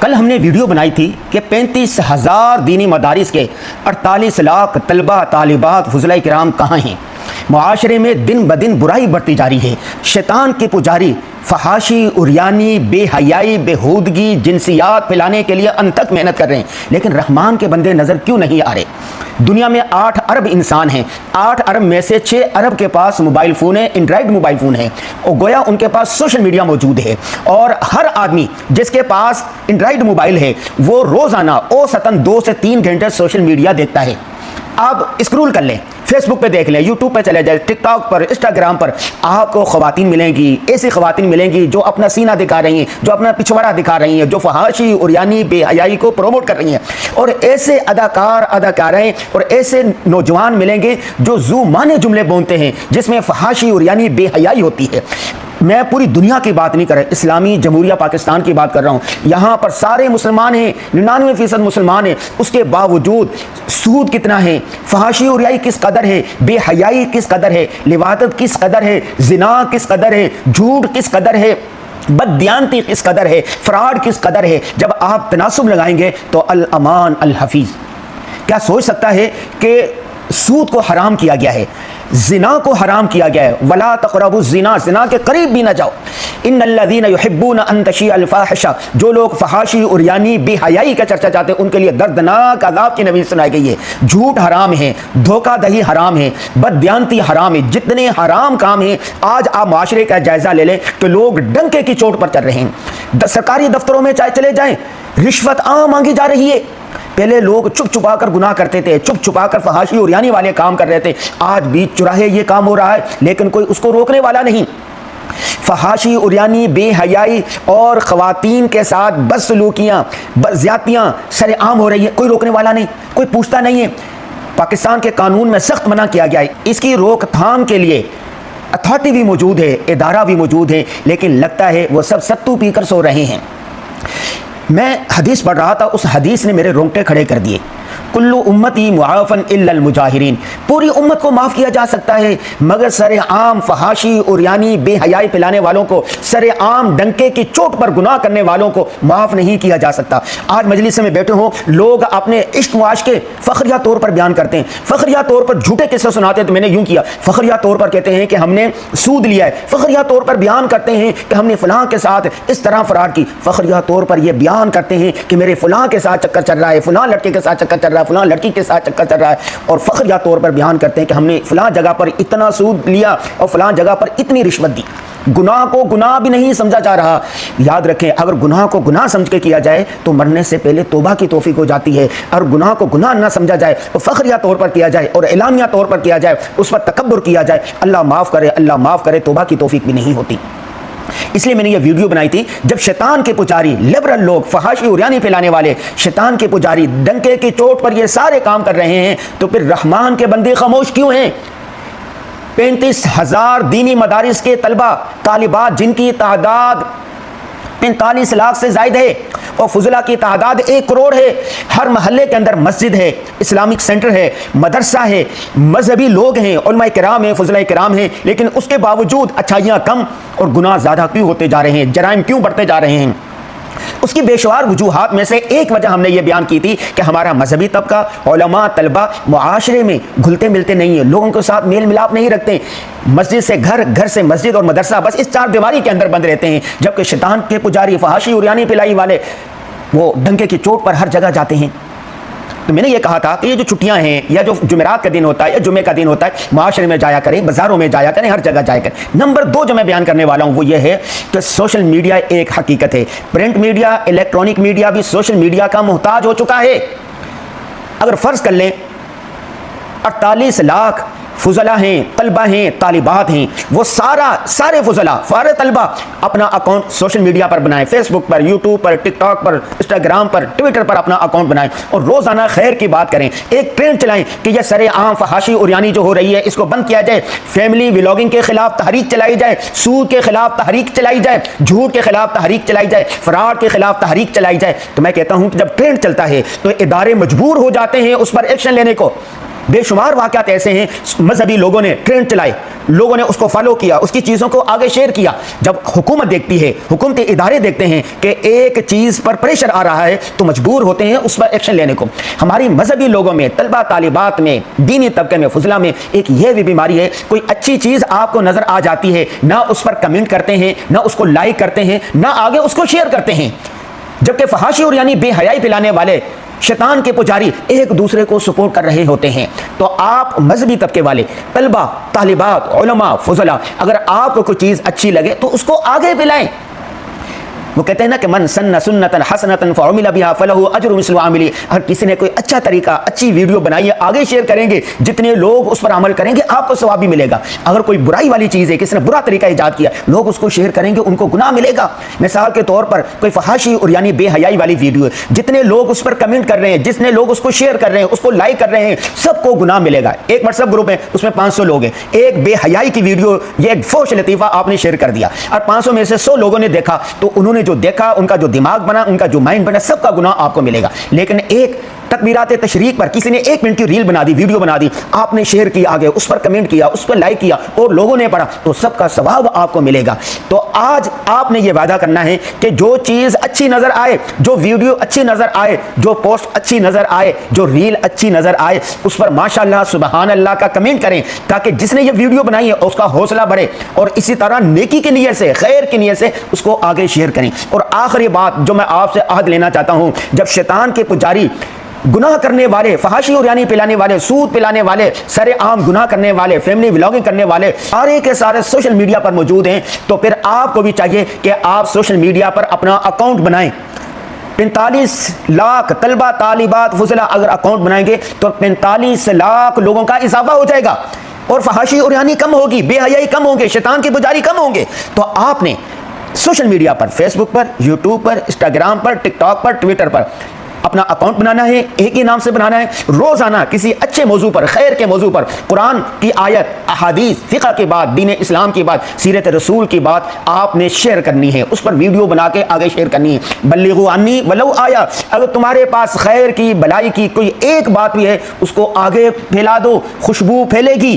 کل ہم نے ویڈیو بنائی تھی کہ 35,000 دینی مدارس کے 48 لاکھ طلبہ طالبات فضلہ کرام کہاں ہیں۔ معاشرے میں دن بدن برائی بڑھتی جا رہی ہے۔ شیطان کے پجاری فحاشی، عریانی، بے حیائی، بےہودگی، جنسیات پھیلانے کے لیے انتھک محنت کر رہے ہیں، لیکن رحمان کے بندے نظر کیوں نہیں آ رہے؟ دنیا میں 8 ارب انسان ہیں، 8 ارب میں سے 6 ارب کے پاس موبائل فون ہے، اینڈرائڈ موبائل فون ہے، اور گویا ان کے پاس سوشل میڈیا موجود ہے، اور ہر آدمی جس کے پاس اینڈرائڈ موبائل ہے وہ روزانہ اوسطاً 2 سے 3 گھنٹے سوشل میڈیا دیکھتا ہے۔ آپ اسکرول کر لیں، فیس بک پہ دیکھ لیں، یوٹیوب پہ چلے جائیں، ٹک ٹاک پر، انسٹاگرام پر، آپ کو خواتین ملیں گی، ایسی خواتین ملیں گی جو اپنا سینہ دکھا رہی ہیں، جو اپنا پچھواڑا دکھا رہی ہیں، جو فحاشی، عریانی، بے حیائی کو پروموٹ کر رہی ہیں، اور ایسے اداکار، اداکاریں اور ایسے نوجوان ملیں گے جو ذو معنی جملے بولتے ہیں جس میں فحاشی، عریانی، بے حیائی ہوتی ہے۔ میں پوری دنیا کی بات نہیں کر رہا، اسلامی جمہوریہ پاکستان کی بات کر رہا ہوں۔ یہاں پر سارے مسلمان ہیں، 99% مسلمان ہیں، اس کے باوجود سود کتنا ہے، فحاشی عریائی کس قدر ہے، بے حیائی کس قدر ہے، لواطت کس قدر ہے، زنا کس قدر ہے، جھوٹ کس قدر ہے، بددیانتی کس قدر ہے، فراڈ کس قدر ہے۔ جب آپ تناسب لگائیں گے تو الامان الحفیظ۔ کیا سوچ سکتا ہے کہ سود کو حرام کیا گیا ہے، زنا کو حرام کیا گیا ہے، ولا تقربوا الزنا، زنا کے قریب بھی نہ جاؤ، ان الذين يحبون ان تشيع الفاحشہ، جو لوگ فحاشی، عریانی، بے حیائی کا چرچا چاہتے ہیں ان کے لیے دردناک عذاب کی نوید سنائی گئی ہے۔ جھوٹ حرام ہے، دھوکہ دہی حرام ہے، بددیانتی حرام ہے، جتنے حرام کام ہیں آج آپ معاشرے کا جائزہ لے لیں کہ لوگ ڈنکے کی چوٹ پر چل رہے ہیں۔ سرکاری دفتروں میں چاہے چلے جائیں، رشوت عام مانگی جا رہی ہے۔ پہلے لوگ چھپ چھپا کر گناہ کرتے تھے، چھپ چھپا کر فحاشی عریانی والے کام کر رہے تھے، آج بھی چراہے یہ کام ہو رہا ہے لیکن کوئی اس کو روکنے والا نہیں۔ فحاشی، عریانی، بے حیائی اور خواتین کے ساتھ بدسلوکیاں، زیادتیاں سر عام ہو رہی ہیں، کوئی روکنے والا نہیں، کوئی پوچھتا نہیں ہے۔ پاکستان کے قانون میں سخت منع کیا گیا ہے، اس کی روک تھام کے لیے اتھارٹی بھی موجود ہے، ادارہ بھی موجود ہے، لیکن لگتا ہے وہ سب ستو پی کر سو رہے ہیں۔ میں حدیث پڑھ رہا تھا، اس حدیث نے میرے رونگٹے کھڑے کر دیے۔ کل امتی معافن الا المجاہرین، پوری امت کو معاف کیا جا سکتا ہے مگر سر عام فحاشی، عریانی، بے حیائی پھیلانے والوں کو، سر عام ڈنکے کی چوٹ پر گناہ کرنے والوں کو معاف نہیں کیا جا سکتا۔ آج مجلس میں بیٹھے ہوں، لوگ اپنے عشق و عشق کے فخریہ طور پر بیان کرتے ہیں، فخریہ طور پر جھوٹے قصے سناتے ہیں، تو میں نے یوں کیا، فخریہ طور پر کہتے ہیں کہ ہم نے سود لیا ہے، فخریہ طور پر بیان کرتے ہیں کہ ہم نے فلاں کے ساتھ اس طرح فراڈ کی، فخریہ طور پر یہ بیان کرتے ہیں کہ میرے فلاں کے ساتھ چکر چل رہا ہے، فلاں لڑکے کے ساتھ چکر چل رہا ہے، فلاں لڑکی کے ساتھ چکر چل رہا ہے، اور فخریہ طور پر بیان کرتے ہیں کہ ہم نے فلاں جگہ پر اتنا سود لیا اور فلاں جگہ پر اتنی رشوت دی۔ گناہ کو گناہ بھی نہیں سمجھا جا رہا۔ یاد رکھیں، اگر گناہ کو گناہ سمجھ کے کیا جائے تو مرنے سے پہلے توبہ کی توفیق ہو جاتی ہے، اور گناہ کو گناہ نہ سمجھا جائے تو فخریہ طور پر کیا جائے اور اعلانیہ طور پر کیا جائے، اس پر تکبر کیا جائے، اللہ معاف کرے، اللہ معاف کرے، توبہ کی توفیق بھی نہیں ہوتی۔ اس لیے میں نے یہ ویڈیو بنائی تھی، جب شیطان کے پجاری، لبرل لوگ، فحاشی عریانی پھیلانے والے، شیطان کے پجاری ڈنکے کی چوٹ پر یہ سارے کام کر رہے ہیں، تو پھر رحمان کے بندے خاموش کیوں ہیں؟ 35,000 دینی مدارس کے طلبہ طالبات جن کی تعداد 45 لاکھ سے زائد ہے، اور فضلہ کی تعداد 1 کروڑ ہے، ہر محلے کے اندر مسجد ہے، اسلامک سینٹر ہے، مدرسہ ہے، مذہبی لوگ ہیں، علماء کرام ہیں، فضلہ کرام ہیں، لیکن اس کے باوجود اچھائیاں کم اور گناہ زیادہ کیوں ہوتے جا رہے ہیں، جرائم کیوں بڑھتے جا رہے ہیں؟ اس کی بے شمار وجوہات میں سے ایک وجہ ہم نے یہ بیان کی تھی کہ ہمارا مذہبی طبقہ، علماء، طلبہ معاشرے میں گھلتے ملتے نہیں ہیں، لوگوں کے ساتھ میل ملاپ نہیں رکھتے، مسجد سے گھر، گھر سے مسجد اور مدرسہ، بس اس 4 دیواری کے اندر بند رہتے ہیں، جبکہ شیطان کے پجاری، فحاشی عریانی پھیلائی والے وہ ڈنکے کی چوٹ پر ہر جگہ جاتے ہیں۔ تو میں نے یہ کہا تھا کہ یہ جو چھٹیاں ہیں یا جو جمعرات کا دن ہوتا ہے یا جمعے کا دن ہوتا ہے، معاشرے میں جایا کریں، بازاروں میں جایا کریں، ہر جگہ جایا کریں۔ نمبر 2 جو میں بیان کرنے والا ہوں وہ یہ ہے کہ سوشل میڈیا ایک حقیقت ہے، پرنٹ میڈیا، الیکٹرانک میڈیا بھی سوشل میڈیا کا محتاج ہو چکا ہے۔ اگر فرض کر لیں 48 لاکھ فضلہ ہیں، طلبہ ہیں، طالبات ہیں، وہ سارے فضلہ، سارے طلبہ اپنا اکاؤنٹ سوشل میڈیا پر بنائیں، فیس بک پر، یوٹیوب پر، ٹک ٹاک پر، انسٹاگرام پر، ٹویٹر پر اپنا اکاؤنٹ بنائیں اور روزانہ خیر کی بات کریں، ایک ٹرینڈ چلائیں کہ یہ سر عام فحاشی عریانی جو ہو رہی ہے اس کو بند کیا جائے، فیملی ولاگنگ کے خلاف تحریک چلائی جائے، سود کے خلاف تحریک چلائی جائے، جھوٹ کے خلاف تحریک چلائی جائے، فراڈ کے خلاف تحریک چلائی جائے۔ تو میں کہتا ہوں کہ جب ٹرینڈ چلتا ہے تو ادارے مجبور ہو جاتے ہیں اس پر ایکشن لینے کو۔ بے شمار واقعات ایسے ہیں مذہبی لوگوں نے ٹرینڈ چلائے, لوگوں نے اس کو فالو کیا, اس کی چیزوں کو آگے شیئر کیا. جب حکومت دیکھتی ہے, حکومتی ادارے دیکھتے ہیں کہ ایک چیز پر پریشر آ رہا ہے تو مجبور ہوتے ہیں اس پر ایکشن لینے کو. ہماری مذہبی لوگوں میں, طلبہ طالبات میں, دینی طبقے میں, فضلہ میں ایک یہ بھی بیماری ہے, کوئی اچھی چیز آپ کو نظر آ جاتی ہے, نہ اس پر کمنٹ کرتے ہیں, نہ اس کو لائک کرتے ہیں, نہ آگے اس کو شیئر کرتے ہیں. جبکہ فحاشی اور یعنی بے حیائی پلانے والے شیطان کے پجاری ایک دوسرے کو سپورٹ کر رہے ہوتے ہیں. تو آپ مذہبی طبقے والے, طلبہ طالبات, علماء, فضلاء, اگر آپ کو کوئی چیز اچھی لگے تو اس کو آگے پلائیں. وہ کہتے ہیں نا کہ من سن سنتا حسنتا فعمل بها فله اجر مثل عاملی. اگر کسی نے کوئی اچھا طریقہ, اچھی ویڈیو بنائی ہے, آگے شیئر کریں گے, جتنے لوگ اس پر عمل کریں گے آپ کو ثواب بھی ملے گا. اگر کوئی برائی والی چیز ہے, کسی نے برا طریقہ ایجاد کیا, لوگ اس کو شیئر کریں گے, ان کو گناہ ملے گا. مثال کے طور پر کوئی فحاشی اور یعنی بے حیائی والی ویڈیو ہے, جتنے لوگ اس پر کمنٹ کر رہے ہیں, جتنے لوگ اس کو شیئر کر رہے ہیں, اس کو لائک کر رہے ہیں, سب کو گناہ ملے گا. ایک واٹس ایپ گروپ ہے, اس میں 500 لوگ ہیں, ایک بے حیائی کی ویڈیو, یہ ایک فوش لطیفہ آپ نے شیئر کر دیا, اور 500 میں سے 100 لوگوں نے دیکھا, تو انہوں نے جو دیکھا, ان کا جو دماغ بنا, ان کا جو مائنڈ بنا, سب کا گناہ آپ کو ملے گا. لیکن ایک تکبیرات تشریق پر کسی نے 1 منٹ کی ریل بنا دی, ویڈیو بنا دی, آپ نے شیئر کی, آگے اس پر کمنٹ کیا, اس پر لائک کیا, اور لوگوں نے پڑھا, تو سب کا ثواب آپ کو ملے گا. تو آج آپ نے یہ وعدہ کرنا ہے کہ جو چیز اچھی نظر آئے, جو ویڈیو اچھی نظر آئے, جو پوسٹ اچھی نظر آئے, جو ریل اچھی نظر آئے, اس پر ماشاءاللہ سبحان اللہ کا کمنٹ کریں, تاکہ جس نے یہ ویڈیو بنائی ہے اس کا حوصلہ بڑھے, اور اسی طرح نیکی کی نیت سے, خیر کی نیت سے اس کو آگے شیئر کریں. اور آخری بات جو میں آپ سے عہد لینا چاہتا ہوں, جب شیطان کے پجاری, گناہ کرنے والے, فحاشی اور یعنی پلانے والے, سود پلانے والے, سر عام گناہ کرنے والے, فیملی ولاگنگ کرنے والے سارے کے سارے سوشل میڈیا پر موجود ہیں, تو پھر آپ کو بھی چاہیے کہ آپ سوشل میڈیا پر اپنا اکاؤنٹ بنائیں. 45 لاکھ طلبہ طالبات فضلہ اگر اکاؤنٹ بنائیں گے تو 45 لاکھ لوگوں کا اضافہ ہو جائے گا, اور فحاشی اور یعنی کم ہوگی, بے حیائی کم ہوں گے, شیطان کی پجاری کم ہوں گے. تو آپ نے سوشل میڈیا پر, فیس بک پر, یوٹیوب پر, انسٹاگرام پر, ٹک ٹاک پر, ٹویٹر پر اپنا اکاؤنٹ بنانا ہے, ایک ہی نام سے بنانا ہے. روزانہ کسی اچھے موضوع پر, خیر کے موضوع پر, قرآن کی آیت, احادیث, فقہ کی بات, دین اسلام کی بات, سیرت رسول کی بات آپ نے شیئر کرنی ہے, اس پر ویڈیو بنا کے آگے شیئر کرنی ہے. بلغوا عنی ولو آیا, اگر تمہارے پاس خیر کی, بھلائی کی کوئی ایک بات بھی ہے, اس کو آگے پھیلا دو, خوشبو پھیلے گی.